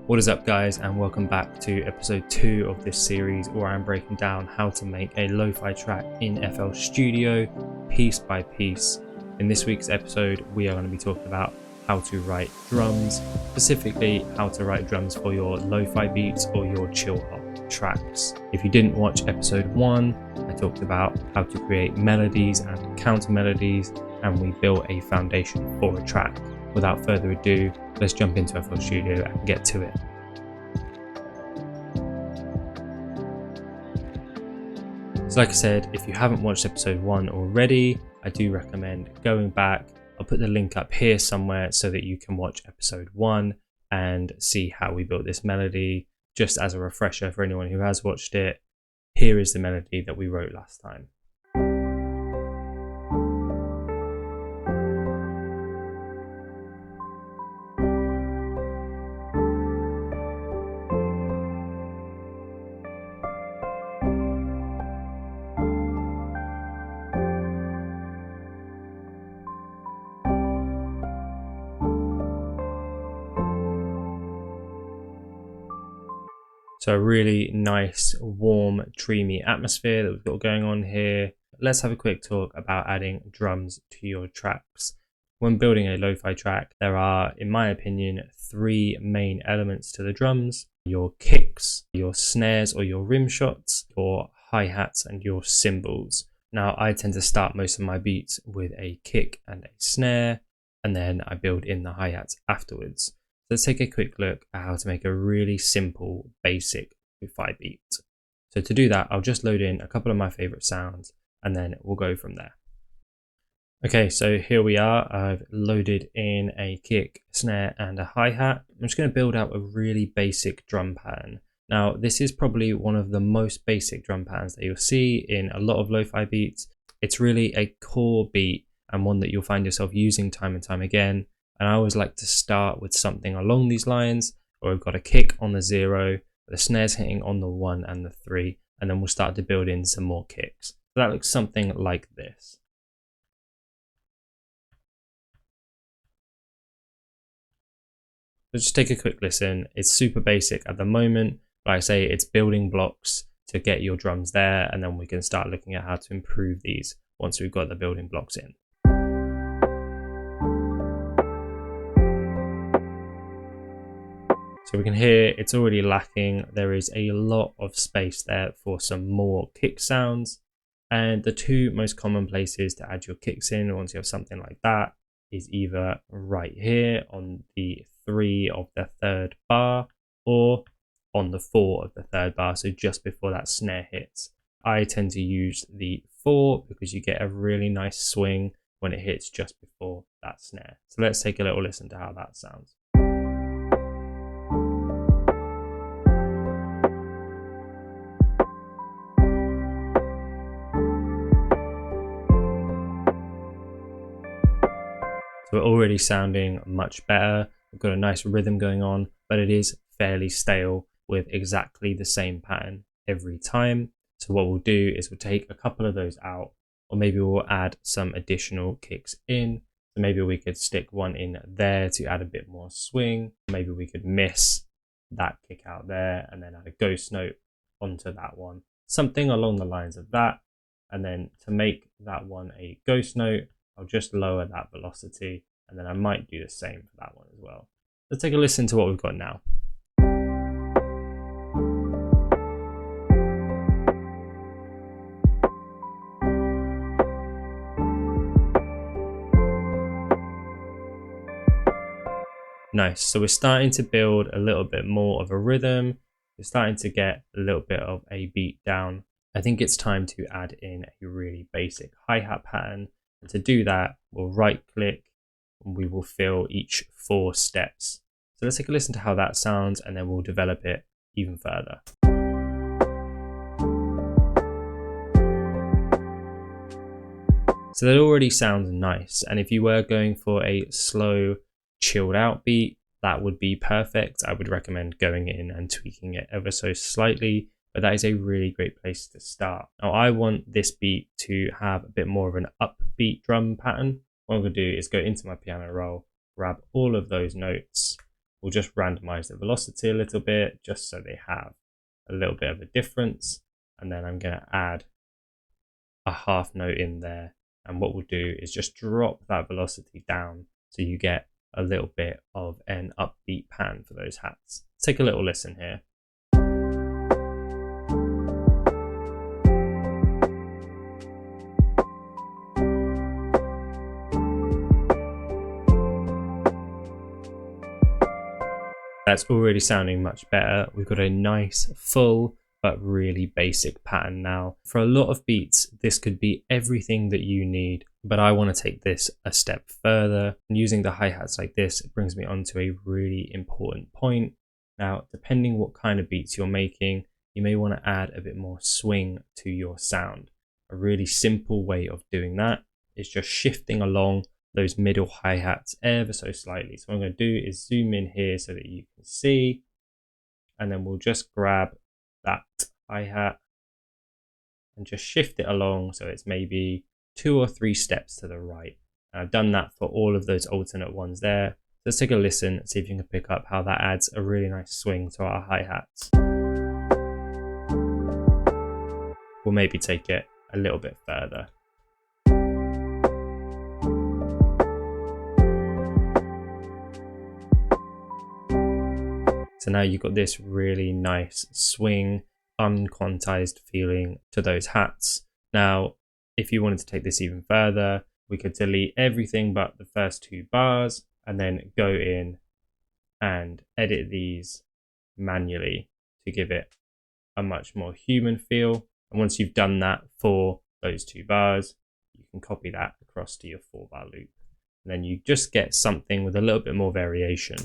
What is up guys, and welcome back to episode 2 of this series where I'm breaking down how to make a lo-fi track in FL Studio piece by piece. In this week's episode we are going to be talking about how to write drums, specifically how to write drums for your lo-fi beats or your chill hop tracks. If you didn't watch episode 1, I talked about how to create melodies and counter melodies, and we built a foundation for a track. Without further ado, let's jump into FL Studio and get to it. So like I said, if you haven't watched episode 1 already, I do recommend going back. I'll put the link up here somewhere so that you can watch episode 1 and see how we built this melody. Just as a refresher for anyone who has watched it, here is the melody that we wrote last time. So a really nice, warm, dreamy atmosphere that we've got going on here. Let's have a quick talk about adding drums to your tracks. When building a lo-fi track, there are, in my opinion, 3 main elements to the drums: your kicks, your snares or your rim shots, your hi-hats and your cymbals. Now I tend to start most of my beats with a kick and a snare, and then I build in the hi-hats afterwards. Let's take a quick look at how to make a really simple, basic lo-fi beat. So to do that, I'll just load in a couple of my favorite sounds and then we'll go from there. Okay, so here we are. I've loaded in a kick, snare and a hi-hat. I'm just going to build out a really basic drum pattern. Now, this is probably one of the most basic drum patterns that you'll see in a lot of lo-fi beats. It's really a core beat and one that you'll find yourself using time and time again. And I always like to start with something along these lines, where we've got a kick on the 0, the snares hitting on the 1 and the 3, and then we'll start to build in some more kicks. So that looks something like this. So just take a quick listen. It's super basic at the moment, but like I say, it's building blocks to get your drums there, and then we can start looking at how to improve these once we've got the building blocks in. So we can hear it's already lacking. There is a lot of space there for some more kick sounds. And the 2 most common places to add your kicks in once you have something like that is either right here on the 3 of the 3rd bar or on the 4 of the 3rd bar, so just before that snare hits. I tend to use the 4 because you get a really nice swing when it hits just before that snare. So let's take a little listen to how that sounds. So we're already sounding much better. We've got a nice rhythm going on, but it is fairly stale with exactly the same pattern every time. So what we'll do is we'll take a couple of those out, or maybe we'll add some additional kicks in. So maybe we could stick one in there to add a bit more swing. Maybe we could miss that kick out there and then add a ghost note onto that one. Something along the lines of that. And then to make that one a ghost note, I'll just lower that velocity, and then I might do the same for that one as well. Let's take a listen to what we've got now. Nice, so we're starting to build a little bit more of a rhythm. We're starting to get a little bit of a beat down. I think it's time to add in a really basic hi-hat pattern. And to do that, we'll right click and we will fill each 4 steps. So let's take a listen to how that sounds and then we'll develop it even further. So that already sounds nice. And if you were going for a slow, chilled out beat, that would be perfect. I would recommend going in and tweaking it ever so slightly, but that is a really great place to start. Now I want this beat to have a bit more of an upbeat drum pattern. What I'm going to do is go into my piano roll, grab all of those notes, we'll just randomize the velocity a little bit just so they have a little bit of a difference. And then I'm going to add a half note in there. And what we'll do is just drop that velocity down so you get a little bit of an upbeat pattern for those hats. Let's take a little listen here. That's already sounding much better. We've got a nice full but really basic pattern now. For a lot of beats, this could be everything that you need, but I want to take this a step further. And using the hi-hats like this, it brings me on to a really important point. Now, depending what kind of beats you're making, you may want to add a bit more swing to your sound. A really simple way of doing that is just shifting along those middle hi-hats ever so slightly. So what I'm going to do is zoom in here so that you can see, and then we'll just grab that hi-hat and just shift it along so it's maybe 2 or 3 steps to the right. And I've done that for all of those alternate ones there. Let's take a listen and see if you can pick up how that adds a really nice swing to our hi-hats. We'll maybe take it a little bit further. So now you've got this really nice swing, unquantized feeling to those hats. Now, if you wanted to take this even further, we could delete everything but the first 2 bars and then go in and edit these manually to give it a much more human feel. And once you've done that for those 2 bars, you can copy that across to your 4-bar loop. And then you just get something with a little bit more variation.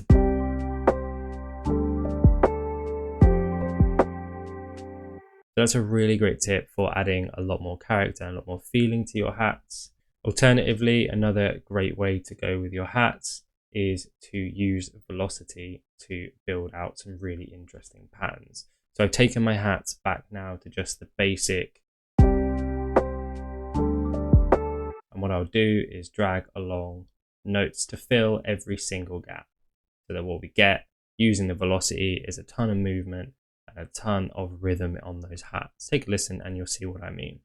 That's a really great tip for adding a lot more character and a lot more feeling to your hats. Alternatively, another great way to go with your hats is to use velocity to build out some really interesting patterns. So I've taken my hats back now to just the basic. And what I'll do is drag along notes to fill every single gap, so that what we get using the velocity is a ton of movement and a ton of rhythm on those hats. Take a listen and you'll see what I mean.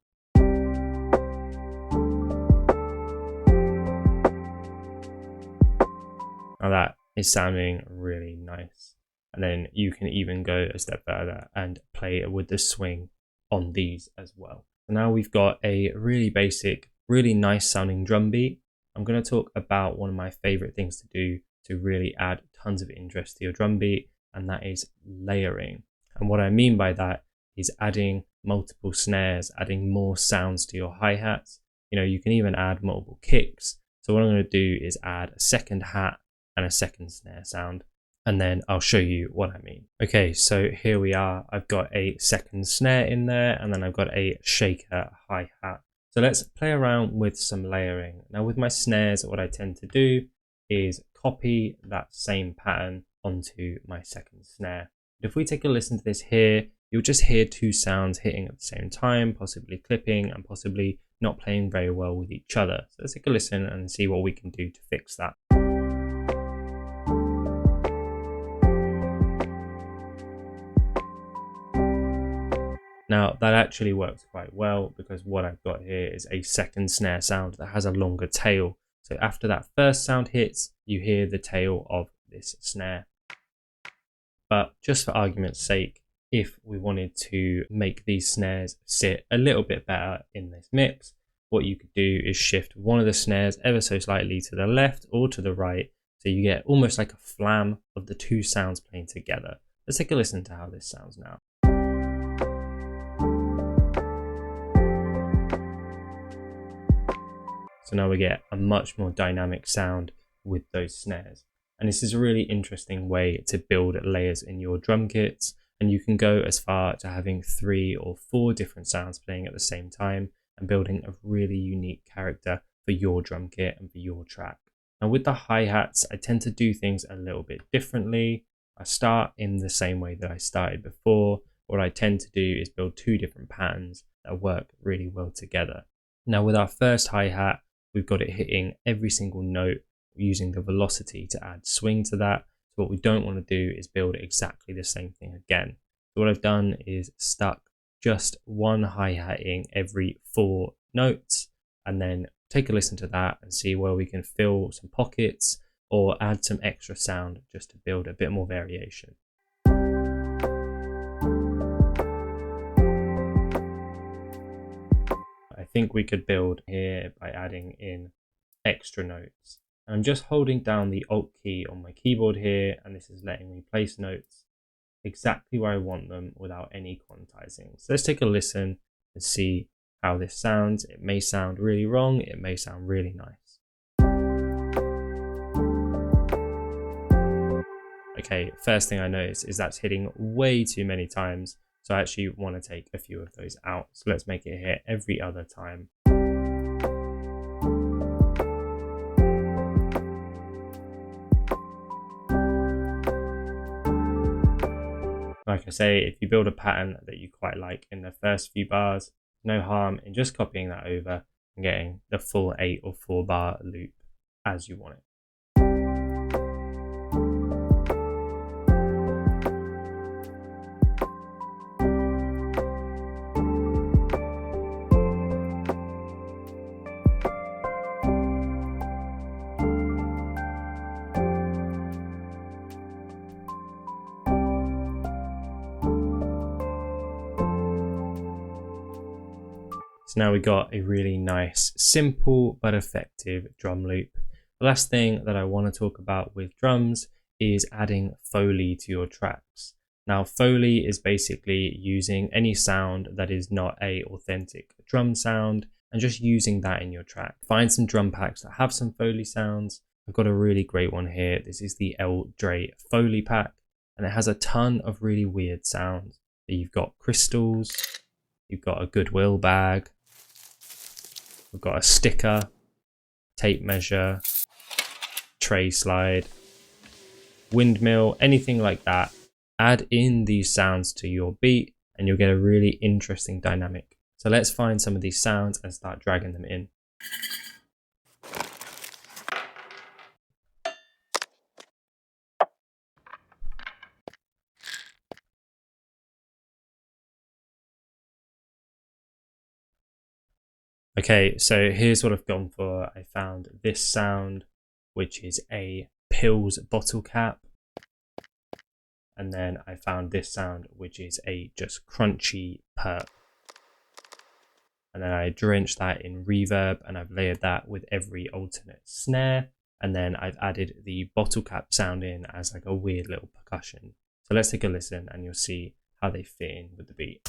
Now that is sounding really nice. And then you can even go a step further and play with the swing on these as well. So now we've got a really basic, really nice sounding drum beat. I'm going to talk about one of my favorite things to do to really add tons of interest to your drum beat, and that is layering. And what I mean by that is adding multiple snares, adding more sounds to your hi-hats. You know, you can even add multiple kicks. So what I'm going to do is add a second hat and a second snare sound, and then I'll show you what I mean. Okay, so here we are. I've got a second snare in there, and then I've got a shaker hi-hat. So let's play around with some layering. Now with my snares, what I tend to do is copy that same pattern onto my second snare. But if we take a listen to this here, you'll just hear 2 sounds hitting at the same time, possibly clipping and possibly not playing very well with each other. So let's take a listen and see what we can do to fix that. Now that actually works quite well, because what I've got here is a second snare sound that has a longer tail. So after that first sound hits, you hear the tail of this snare. But just for argument's sake, if we wanted to make these snares sit a little bit better in this mix, what you could do is shift one of the snares ever so slightly to the left or to the right, so you get almost like a flam of the 2 sounds playing together. Let's take a listen to how this sounds now. So now we get a much more dynamic sound with those snares. And this is a really interesting way to build layers in your drum kits. And you can go as far to having 3 or 4 different sounds playing at the same time and building a really unique character for your drum kit and for your track. Now with the hi-hats, I tend to do things a little bit differently. I start in the same way that I started before. What I tend to do is build 2 different patterns that work really well together. Now with our first hi-hat, we've got it hitting every single note using the velocity to add swing to that. So what we don't want to do is build exactly the same thing again. So what I've done is stuck just one hi-hatting every 4 notes, and then take a listen to that and see where we can fill some pockets or add some extra sound just to build a bit more variation. I think we could build here by adding in extra notes. I'm just holding down the Alt key on my keyboard here, and this is letting me place notes exactly where I want them without any quantizing. So let's take a listen and see how this sounds. It may sound really wrong, it may sound really nice. Okay, first thing I notice is that's hitting way too many times, so I actually want to take a few of those out. So let's make it hit every other time. Like I say, if you build a pattern that you quite like in the first few bars, no harm in just copying that over and getting the full 8 or 4 bar loop as you want it. So now we got a really nice, simple but effective drum loop. The last thing that I want to talk about with drums is adding Foley to your tracks. Now Foley is basically using any sound that is not a authentic drum sound and just using that in your track. Find some drum packs that have some Foley sounds. I've got a really great one here. This is the L Dre Foley pack, and it has a ton of really weird sounds. You've got crystals, you've got a Goodwill bag, we've got a sticker, tape measure, tray slide, windmill, anything like that. Add in these sounds to your beat and you'll get a really interesting dynamic. So let's find some of these sounds and start dragging them in. Okay, so here's what I've gone for. I found this sound, which is a pills bottle cap. And then I found this sound, which is a just crunchy perp. And then I drenched that in reverb and I've layered that with every alternate snare. And then I've added the bottle cap sound in as like a weird little percussion. So let's take a listen and you'll see how they fit in with the beat.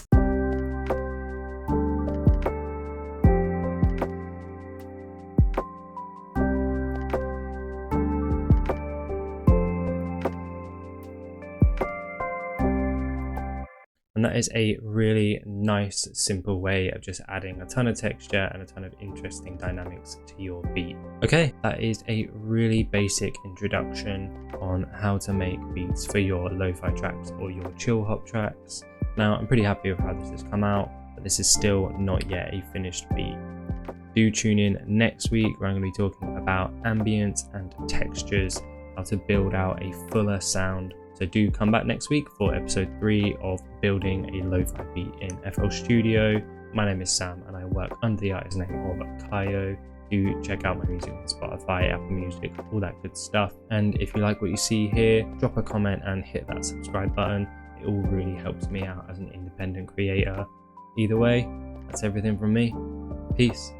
And that is a really nice, simple way of just adding a ton of texture and a ton of interesting dynamics to your beat. Okay, that is a really basic introduction on how to make beats for your lo-fi tracks or your chill hop tracks. Now, I'm pretty happy with how this has come out, but this is still not yet a finished beat. Do tune in next week where I'm going to be talking about ambience and textures, how to build out a fuller sound. So do come back next week for episode 3 of building a lo-fi beat in FL Studio. My name is Sam and I work under the artist name of Kaiyo. Do check out my music on Spotify, Apple Music, all that good stuff. And if you like what you see here, drop a comment and hit that subscribe button. It all really helps me out as an independent creator. Either way, that's everything from me. Peace.